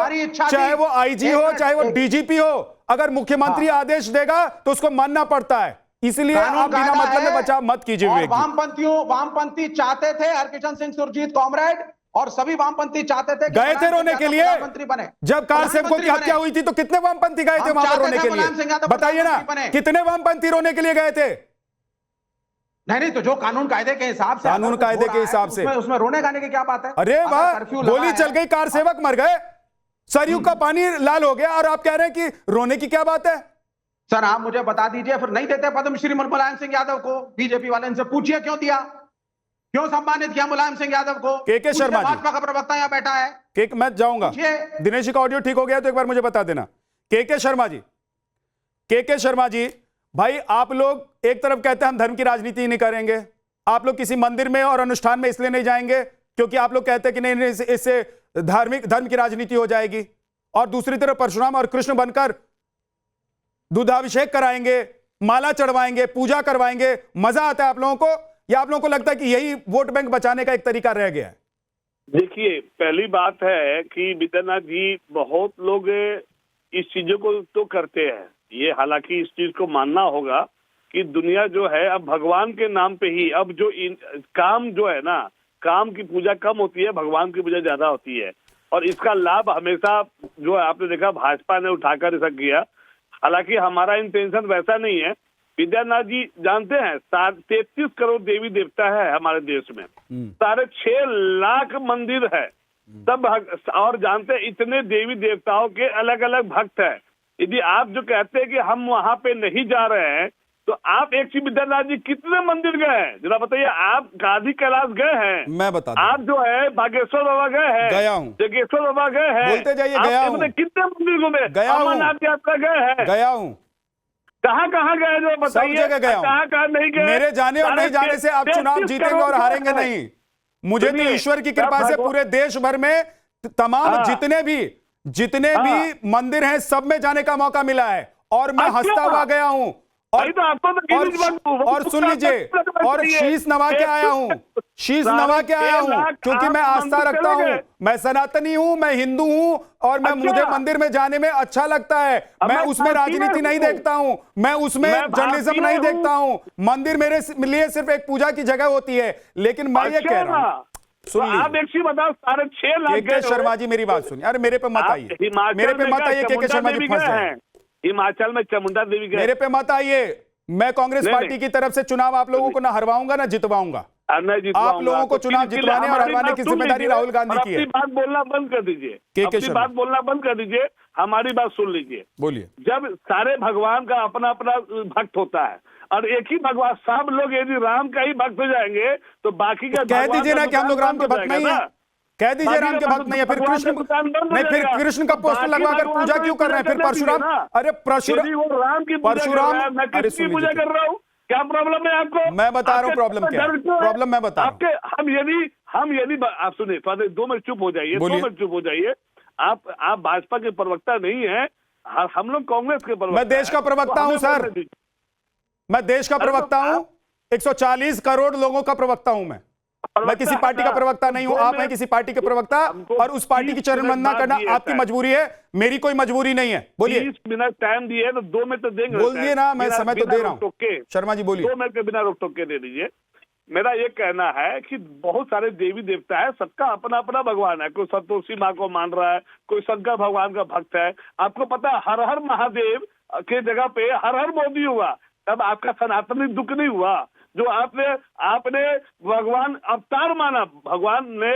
चाहे वो आईजी हो, चाहे वो डीजीपी हो, अगर मुख्यमंत्री आदेश देगा तो उसको मानना पड़ता है। इसलिए आप बिना मतलब में बचाव मत कीजिए विवेक जी। वामपंथी चाहते थे, हरकिशन सिंह सुरजीत कॉमरेड और सभी वामपंथी चाहते थे, गए थे रोने के लिए। जब कार सेवकों की हत्या हुई थी तो कितने वामपंथी गए थे वहां पर रोने के लिए? बताइए ना, कितने वामपंथी रोने के लिए गए थे? नहीं, तो जो कानून कायदे के हिसाब से, कानून कायदे के हिसाब से उसमें रोने गाने की क्या बात है? अरे वाह, गोली चल गई, कार सेवक मर गए, सरयू का पानी लाल हो गया और आप कह रहे हैं कि रोने की क्या बात है? सर आप मुझे बता दीजिए, फिर नहीं देते पद्मश्री मुलायम सिंह यादव को? बीजेपी वाले इनसे पूछिए क्यों दिया, क्यों सम्मानित किया मुलायम सिंह यादव को? के शर्मा जी, भाजपा का प्रवक्ता यहाँ बैठा है। मैं जाऊंगा, दिनेश जी का ऑडियो ठीक हो गया तो एक बार मुझे बता देना। के शर्मा जी, भाई आप लोग एक तरफ कहते हैं हम धर्म की राजनीति नहीं करेंगे, आप लोग किसी मंदिर में और अनुष्ठान में इसलिए नहीं जाएंगे क्योंकि आप लोग कहते हैं कि नहीं इससे धर्म की राजनीति हो जाएगी, और दूसरी तरफ परशुराम और कृष्ण बनकर दूधाभिषेक कराएंगे, माला चढ़वाएंगे, पूजा करवाएंगे। मजा आता है आप लोगों को, या आप लोगों को लगता है कि यही वोट बैंक बचाने का एक तरीका रह गया है? देखिए, पहली बात है कि विद्यानाथ जी, बहुत लोग इस चीजों को तो करते हैं, ये हालांकि इस चीज को मानना होगा कि दुनिया जो है अब भगवान के नाम पे ही, अब जो काम जो है ना, काम की पूजा कम होती है, भगवान की पूजा ज्यादा होती है। और इसका लाभ हमेशा जो है आपने देखा भाजपा ने उठाकर ऐसा किया। हालांकि हमारा इंटेंशन वैसा नहीं है। विद्यानाथ जी जानते हैं 33 करोड़ देवी देवता है हमारे देश में, 6.5 लाख मंदिर है तब, और जानते हैं इतने देवी देवताओं के अलग अलग भक्त है। यदि आप जो कहते हैं कि हम वहां पे नहीं जा रहे हैं, तो आप एक चीज विद्यानाथ जी कितने मंदिर गए हैं जरा बताइए? आप गांधी कैलाश गए हैं? मैं बता, आप जो है बागेश्वर बाबा गए हैं? गया हूँ। जगेश्वर बाबा गए हैं? बोलते जाइए, गया हूँ। कितने मंदिर घूमे? गया हूँ। अमरनाथ यात्रा गए हैं? गया हूँ। कहाँ गए जो बताइए? सब जगह गया हूँ। कहाँ नहीं गए? मेरे जाने और नहीं जाने से आप चुनाव जीतेंगे और हारेंगे नहीं। मुझे तो ईश्वर की कृपा से पूरे देश भर में तमाम जितने भी मंदिर हैं सब में जाने का मौका मिला है, और मैं हंसता हुआ गया हूँ। और सुन लीजिए, और शीश नवा के आया हूँ, क्योंकि मैं आस्था रखता हूँ, मैं सनातनी हूँ, मैं हिंदू हूँ, और मुझे मंदिर में जाने में अच्छा लगता है। मैं उसमें राजनीति नहीं देखता हूँ, मैं उसमें जर्नलिज्म नहीं देखता हूँ। मंदिर मेरे लिए सिर्फ एक पूजा की जगह होती है। लेकिन मैं ये कह रहा हूँ, सुन आप एक चीज बताओ, 6.5 लाख के शर्मा जी मेरी बात सुनिए। अरे मेरे पे मत आइए, मेरे पे मत आइए। के शर्मा जी फंस गए हिमाचल में, चामुंडा देवी गए। मेरे पे मत आइए। मैं कांग्रेस पार्टी की तरफ से चुनाव आप लोगों को ना हरवाऊंगा ना जितवाऊंगा। और मैं जितवाऊंगा। आप लोगों को तो चुनाव फिर जितवाने और हमारी हरवाने बात की सुन जिम्मेदारी लीजिए राहुल गांधी और की है। अपनी बात बोलना बंद कर दीजिए, अपनी शर्मा। बात बोलना बंद कर दीजिए, हमारी बात सुन लीजिए। बोलिए। जब सारे भगवान का अपना अपना भक्त होता है और एक ही भगवान, सब लोग यदि राम का ही भक्त हो जाएंगे तो बाकी का कह दीजिए ना कि हम लोग राम के भक्त नहीं है, कह दीजिए राम के भक्त नहीं है, फिर कृष्ण नहीं, फिर कृष्ण का पोस्टर लगवाकर पूजा क्यों कर रहे हैं? फिर परशुराम, अरे राम की परशुराम, मैं किसकी पूजा कर रहा हूँ? क्या प्रॉब्लम है आपको? मैं बता रहा हूँ प्रॉब्लम क्या है। प्रॉब्लम मैं बता रहा हूँ। हम यदि आप सुनिए, 2 मिनट चुप हो जाइए, 2 मिनट चुप हो जाइए। आप भाजपा के प्रवक्ता नहीं है, हम लोग कांग्रेस के प्रवक्ता। मैं देश का प्रवक्ता हूं सर, मैं देश का प्रवक्ता हूं, 140 करोड़ लोगों का प्रवक्ता हूं मैं किसी पार्टी का प्रवक्ता नहीं हूं। आप हैं किसी पार्टी के प्रवक्ता और उस पार्टी की चरण वंदना करना आपकी मजबूरी है, मेरी कोई मजबूरी नहीं है। बोलिए। 30 मिनट टाइम दिए तो 2 मिनट तो देंगे। बोलिए ना, मैं समय तो दे रहा हूं। शर्मा जी बोलिए। 2 मिनट के बिना रोक टोक के दे दीजिए। मेरा ये कहना है कि बहुत सारे देवी देवता है, सबका अपना अपना भगवान है। कोई संतोषी माँ को मान रहा है, कोई शंकर भगवान का भक्त है। आपको पता है हर हर महादेव के जगह पे हर हर मोदी हुआ, तब आपका सनातनी दुख नहीं हुआ। जो आपने भगवान अवतार माना, भगवान ने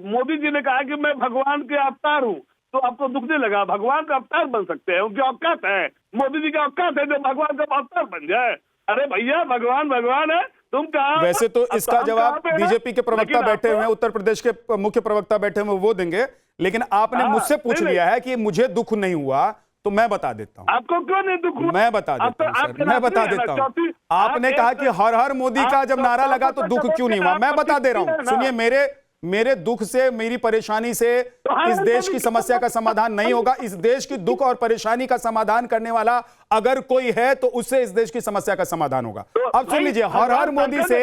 मोदी जी ने कहा कि मैं भगवान के अवतार हूँ, तो आपको दुख नहीं लगा? भगवान का अवतार बन सकते हैं, उनकी औकात है। मोदी जी का औकात है जो भगवान का अवतार बन जाए। अरे भैया, भगवान भगवान है, तुम कहा? वैसे तो इसका जवाब बीजेपी के प्रवक्ता बैठे हुए हैं, उत्तर प्रदेश के मुख्य प्रवक्ता बैठे हुए वो देंगे, लेकिन आपने मुझसे पूछ लिया है कि मुझे दुख नहीं हुआ, तो मैं बता देता हूं। आपको क्यों नहीं दुख हुआ? मैं बता देता हूं सर, मैं बता देता हूं। आपने कहा कि हर हर मोदी का जब नारा लगा तो दुख क्यों नहीं हुआ, मैं बता दे रहा हूं। सुनिए, मेरे दुख से, मेरी परेशानी से इस देश की समस्या का समाधान नहीं होगा। इस देश की दुख और परेशानी का समाधान करने वाला अगर कोई है तो उससे इस देश की समस्या का समाधान होगा। अब सुन लीजिए, हर हर मोदी से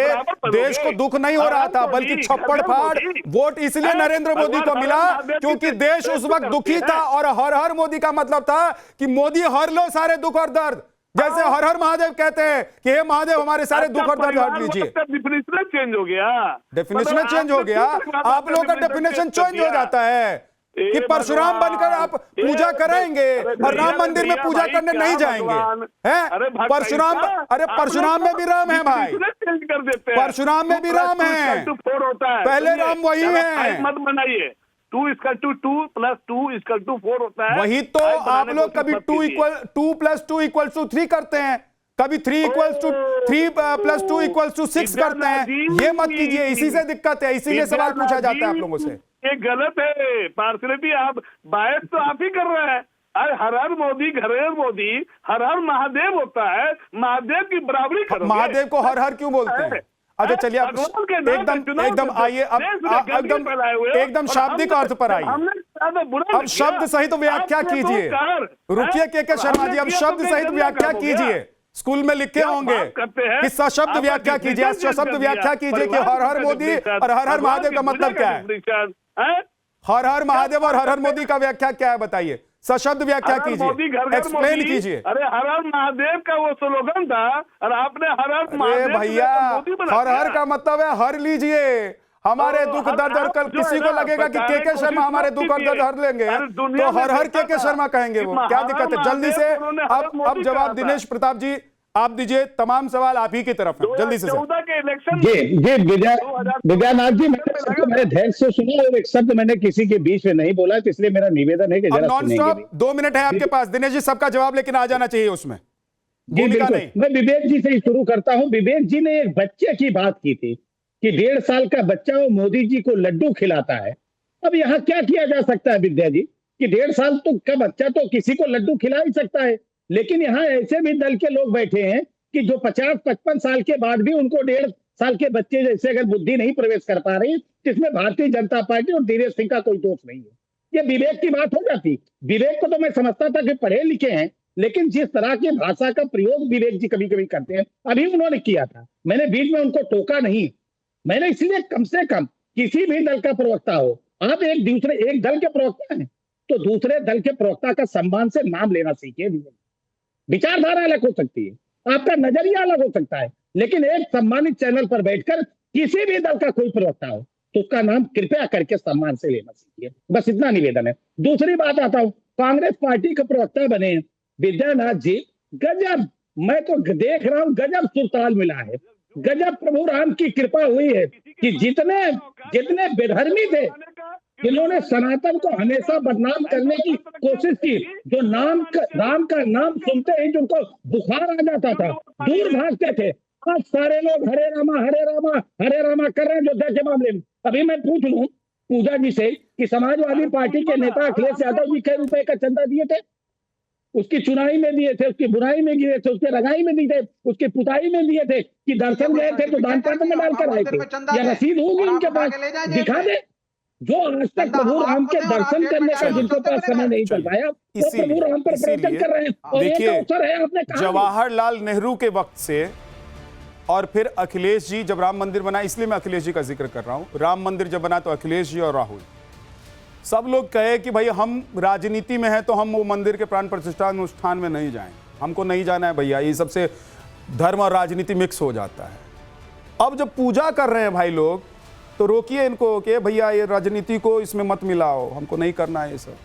देश को दुख नहीं हो रहा था, बल्कि छप्पड़ फाड़ वोट इसलिए नरेंद्र मोदी को मिला क्योंकि देश उस वक्त दुखी था। और हर हर मोदी का मतलब था कि मोदी हर लो सारे दुख और दर्द, जैसे हर हर महादेव कहते हैं कि हे महादेव हमारे सारे दुख और दर्द हट लीजिए। डेफिनेशन चेंज हो गया, डेफिनेशन चेंज हो गया। आप लोगों का डेफिनेशन चेंज हो जाता है कि परशुराम बनकर आप पूजा कराएंगे और राम मंदिर में पूजा करने नहीं जाएंगे, हैं? परशुराम, अरे परशुराम में भी राम है भाई, परशुराम में भी राम है, पहले राम वही है। मत बनाइए, 2 + 2 4 होता है। वही तो आप लोग कभी 2 + 2 = 3 करते हैं, कभी 3 + 2 = 6 करते हैं। ये मत कीजिए, इसी से दिक्कत है, इसीलिए सवाल पूछा जाता है आप लोगों से। ये गलत है, पार्शलिटी आप बायस तो आप ही कर रहे हैं। अरे हर हर मोदी, घर हर मोदी, हर हर महादेव होता है, महादेव की बराबरी करोगे। महादेव को हर हर क्यों बोलते हैं? अच्छा चलिए, अब एकदम आइए, अब एकदम शाब्दिक अर्थ पर आइए। अब शब्द सहित व्याख्या कीजिए। रुकिए के शर्मा जी, अब शब्द सहित व्याख्या कीजिए। स्कूल में लिखे होंगे कि सशब्द व्याख्या कीजिए, सशब्द व्याख्या कीजिए कि हर हर मोदी और हर हर महादेव का मतलब क्या है। हर हर महादेव और हर हर मोदी का व्याख्या क्या है बताइए, सशब्द व्याख्या कीजिए, एक्सप्लेन कीजिए। अरे हर हर महादेव का वो स्लोगन था और आपने हर हर महादेव भैया, हर हर का मतलब है हर लीजिए हमारे दुख दर्द, और कल किसी को लगेगा कि के शर्मा हमारे दुख और दर्द हर लेंगे तो हर हर के शर्मा कहेंगे। वो क्या दिक्कत है? जल्दी से अब जवाब दिनेश प्रताप जी आप दीजिए, तमाम सवाल आप ही की तरफ है, जल्दी से। जी विद्यानाथ जी, मैंने ध्यान से सुना और एक शब्द मैंने किसी के बीच में नहीं बोला, तो इसलिए मेरा निवेदन है कि जरा नॉन स्टॉप 2 मिनट है आपके पास दिनेश जी, सबका जवाब लेकिन आ जाना चाहिए उसमें। जी बिल्कुल, मैं विवेक जी से शुरू करता हूं। विवेक जी ने एक बच्चे की बात की थी कि 1.5 साल का बच्चा वो मोदी जी को लड्डू खिलाता है। अब यहाँ क्या किया जा सकता है विद्या जी कि 1.5 साल का बच्चा तो किसी को लड्डू खिला ही सकता है, लेकिन यहाँ ऐसे भी दल के लोग बैठे हैं कि जो 50-55 साल के बाद भी उनको 1.5 साल के बच्चे जैसे अगर बुद्धि नहीं प्रवेश कर पा रही, जिसमें भारतीय जनता पार्टी और धीरेन्द्र सिंह का कोई दोष नहीं है। ये विवेक की बात हो जाती। विवेक को तो मैं समझता था कि पढ़े लिखे हैं, लेकिन जिस तरह की भाषा का प्रयोग विवेक जी कभी कभी करते हैं, अभी उन्होंने किया था, मैंने बीच में उनको टोका नहीं। मैंने इसलिए कम से कम किसी भी दल का प्रवक्ता हो, आप एक दल के प्रवक्ता हैं तो दूसरे दल के प्रवक्ता का सम्मान से नाम लेना सीखिए। विचारधारा अलग हो सकती है, आपका नजरिया अलग हो सकता है, लेकिन एक सम्मानित चैनल पर बैठकर किसी भी दल का कोई प्रवक्ता हो तो उसका नाम कृपया करके सम्मान से लेना सीखिए। बस इतना निवेदन है। दूसरी बात आता हूं, कांग्रेस पार्टी के प्रवक्ता बने विद्यानाथ जी, गजब, मैं तो देख रहा हूं गजब सुरताल मिला है। गजब प्रभु राम की कृपा हुई है कि जितने जितने बेधर्मी थे, जिन्होंने सनातन को हमेशा बदनाम करने की कोशिश की, जो राम का नाम सुनते ही जिनको बुखार आ जाता था, दूर भागते थे, आज सारे लोग हरे रामा हरे रामा हरे रामा कर रहे हैं अयोध्या के मामले में। अभी मैं पूछ लूं पूजा जी से कि समाजवादी पार्टी के नेता अखिलेश यादव जी कई रुपए का चंदा दिए थे? उसकी चुनाई में दिए थे, उसकी बुराई में दिए थे, उसके रगाई में दिए थे, उसकी पुताई में दिए थे, कि दर्शन गए थे तो दान पत्र में डालकर आए थे? या रसीद होगी उनके पास, दिखा दे। जो आज तक प्रभु राम के दर्शन करने का जिनके पास समय नहीं चल पाया, वो प्रभु राम पर प्रवचन कर रहे हैं। और एक अवसर है, आपने कहा जवाहरलाल नेहरू के वक्त से और फिर अखिलेश जी जब राम मंदिर बना, इसलिए मैं अखिलेश जी का जिक्र कर रहा हूं, राम मंदिर जब बना तो अखिलेश जी और राहुल सब लोग कहे कि भाई हम राजनीति में हैं तो हम वो मंदिर के प्राण प्रतिष्ठा अनुष्ठान में नहीं जाएं, हमको नहीं जाना है भैया, ये सबसे धर्म और राजनीति मिक्स हो जाता है। अब जब पूजा कर रहे हैं भाई लोग तो रोकिए इनको कि भैया ये राजनीति को इसमें मत मिलाओ, हमको नहीं करना है ये सब।